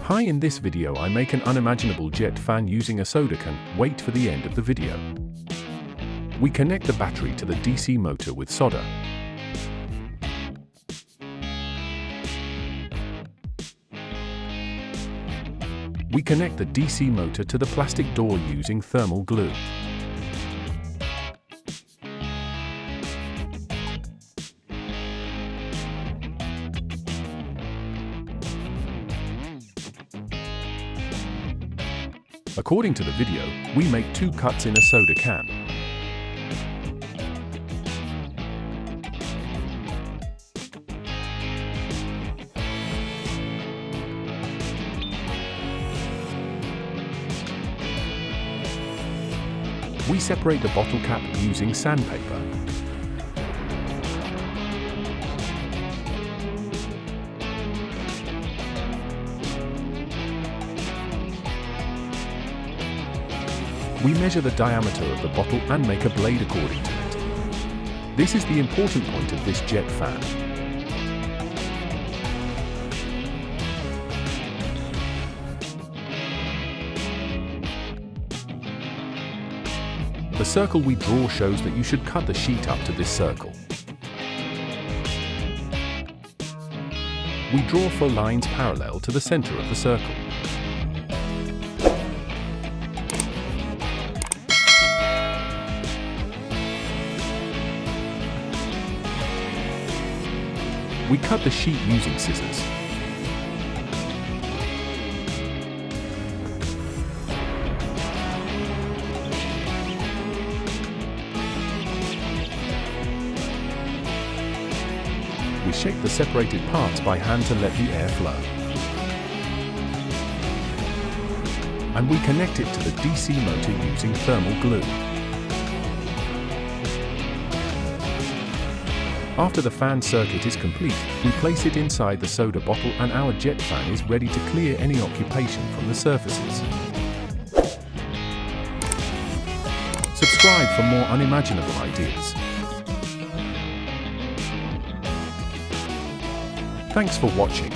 Hi, in this video I make an unimaginable jet fan using a soda can. Wait for the end of the video. We connect the battery to the DC motor with solder. We connect the DC motor to the plastic door using thermal glue. According to the video, we make 2 cuts in a soda can. We separate the bottle cap using sandpaper. We measure the diameter of the bottle and make a blade according to it. This is the important point of this jet fan. The circle we draw shows that you should cut the sheet up to this circle. We draw 4 lines parallel to the center of the circle. We cut the sheet using scissors. We shape the separated parts by hand to let the air flow. And we connect it to the DC motor using thermal glue. After the fan circuit is complete, we place it inside the soda bottle and our jet fan is ready to clear any occupation from the surfaces. Subscribe for more unimaginable ideas. Thanks for watching.